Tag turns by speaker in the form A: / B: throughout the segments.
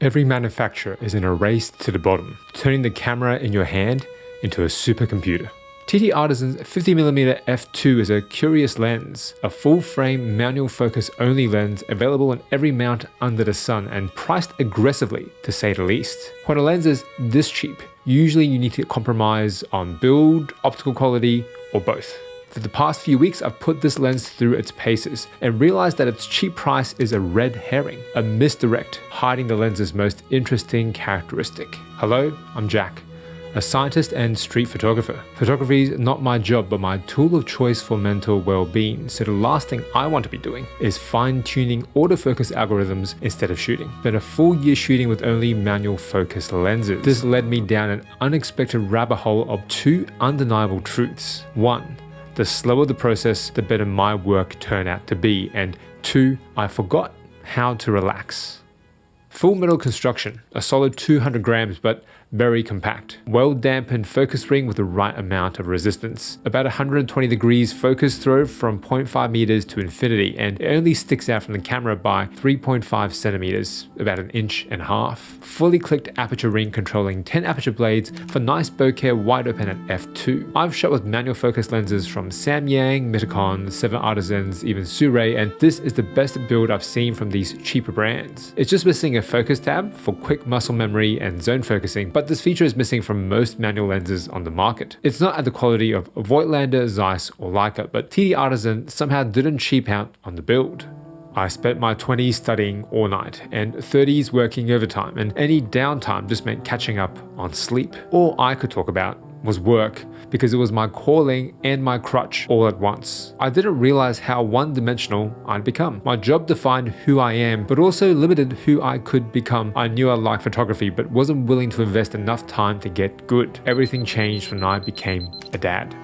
A: Every manufacturer is in a race to the bottom, turning the camera in your hand into a supercomputer. TT Artisan's 50mm f2 is a curious lens, a full-frame manual focus only lens available on every mount under the sun and priced aggressively, to say the least. When a lens is this cheap, usually you need to compromise on build, optical quality, or both. For the past few weeks, I've put this lens through its paces and realized that its cheap price is a red herring, a misdirect, hiding the lens's most interesting characteristic. Hello, I'm Jack, a scientist and street photographer. Photography is not my job, but my tool of choice for mental well-being, so the last thing I want to be doing is fine-tuning autofocus algorithms instead of shooting. Spent a full year shooting with only manual focus lenses. This led me down an unexpected rabbit hole of two undeniable truths. One, the slower the process, the better my work turned out to be. And two, I forgot how to relax. Full metal construction, a solid 200 grams, but very compact. Well-dampened focus ring with the right amount of resistance. About 120 degrees focus throw from 0.5 meters to infinity, and it only sticks out from the camera by 3.5 centimeters, about 1.5 inches. Fully clicked aperture ring controlling 10 aperture blades for nice bokeh wide open at f2. I've shot with manual focus lenses from Samyang, Metacon, 7 Artisans, even Sirui, and this is the best build I've seen from these cheaper brands. It's just missing a focus tab for quick muscle memory and zone focusing, but this feature is missing from most manual lenses on the market. It's not at the quality of Voigtlander, Zeiss, or Leica, but TT Artisan somehow didn't cheap out on the build. I spent my 20s studying all night and 30s working overtime, and any downtime just meant catching up on sleep. All I could talk about was work, because it was my calling and my crutch all at once. I didn't realize how one-dimensional I'd become. My job defined who I am, but also limited who I could become. I knew I liked photography, but wasn't willing to invest enough time to get good. Everything changed when I became a dad.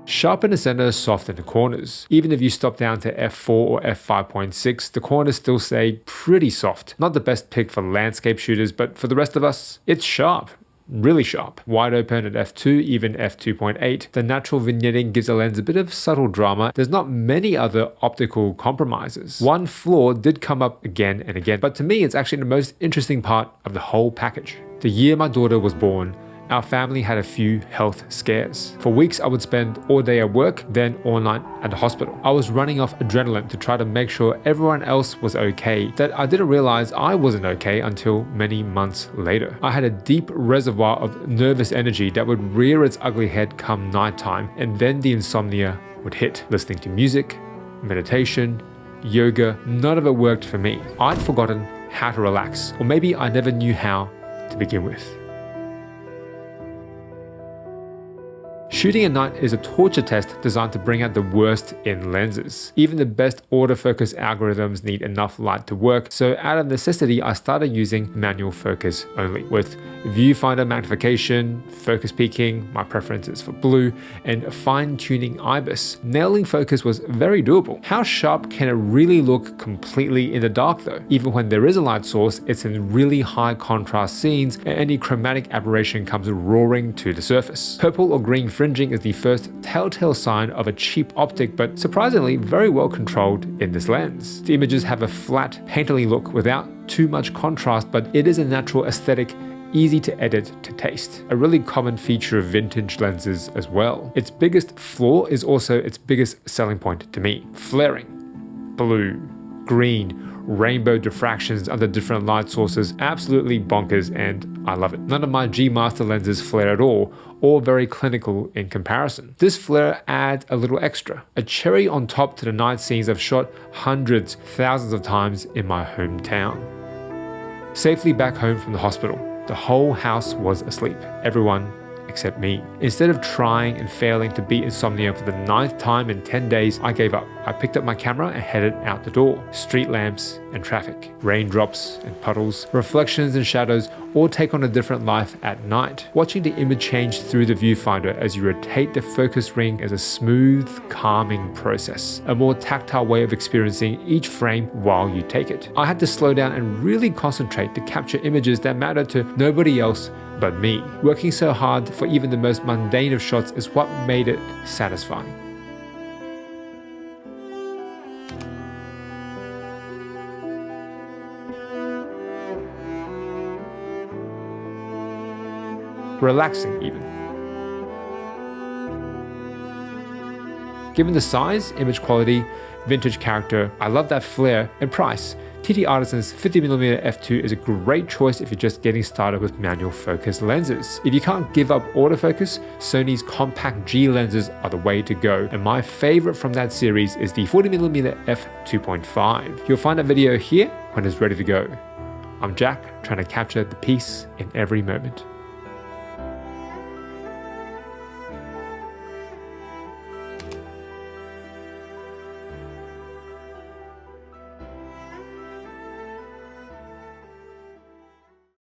A: Sharp in the center, soft in the corners. Even if you stop down to f4 or f5.6, the corners still stay pretty soft. Not the best pick for landscape shooters, but for the rest of us, it's sharp. Really sharp. Wide open at f2, even f2.8. The natural vignetting gives the lens a bit of subtle drama. There's not many other optical compromises. One flaw did come up again and again, but to me it's actually the most interesting part of the whole package. The year my daughter was born, our family had a few health scares. For weeks, I would spend all day at work, then all night at the hospital. I was running off adrenaline to try to make sure everyone else was okay, that I didn't realize I wasn't okay until many months later. I had a deep reservoir of nervous energy that would rear its ugly head come nighttime, and then the insomnia would hit. Listening to music, meditation, yoga, none of it worked for me. I'd forgotten how to relax, or maybe I never knew how to begin with. Shooting at night is a torture test designed to bring out the worst in lenses. Even the best autofocus algorithms need enough light to work, so out of necessity, I started using manual focus only. With viewfinder magnification, focus peaking, my preference is for blue, and fine-tuning IBIS, nailing focus was very doable. How sharp can it really look completely in the dark though? Even when there is a light source, it's in really high contrast scenes, and any chromatic aberration comes roaring to the surface. Purple or green fringing is the first telltale sign of a cheap optic, but surprisingly very well controlled in this lens. The images have a flat, painterly look without too much contrast, but it is a natural aesthetic, easy to edit to taste. A really common feature of vintage lenses as well. Its biggest flaw is also its biggest selling point to me. Flaring. Blue, green, rainbow diffractions under different light sources, absolutely bonkers, and I love it. None of my G Master lenses flare at all, or very clinical in comparison. This flare adds a little extra, a cherry on top to the night scenes I've shot hundreds, thousands of times in my hometown. Safely back home from the hospital, the whole house was asleep. Everyone except me. Instead of trying and failing to beat insomnia for the 9th time in 10 days, I gave up. I picked up my camera and headed out the door. Street lamps and traffic, raindrops and puddles, reflections and shadows all take on a different life at night. Watching the image change through the viewfinder as you rotate the focus ring is a smooth, calming process, a more tactile way of experiencing each frame while you take it. I had to slow down and really concentrate to capture images that matter to nobody else but me. Working so hard for even the most mundane of shots is what made it satisfying. relaxing even. Given the size, image quality, vintage character, I love that flare, and price, TT Artisan's 50mm f2 is a great choice if you're just getting started with manual focus lenses. If you can't give up autofocus, Sony's compact G lenses are the way to go, and my favorite from that series is the 40mm f2.5. You'll find a video here when it's ready to go. I'm Jack, trying to capture the peace in every moment.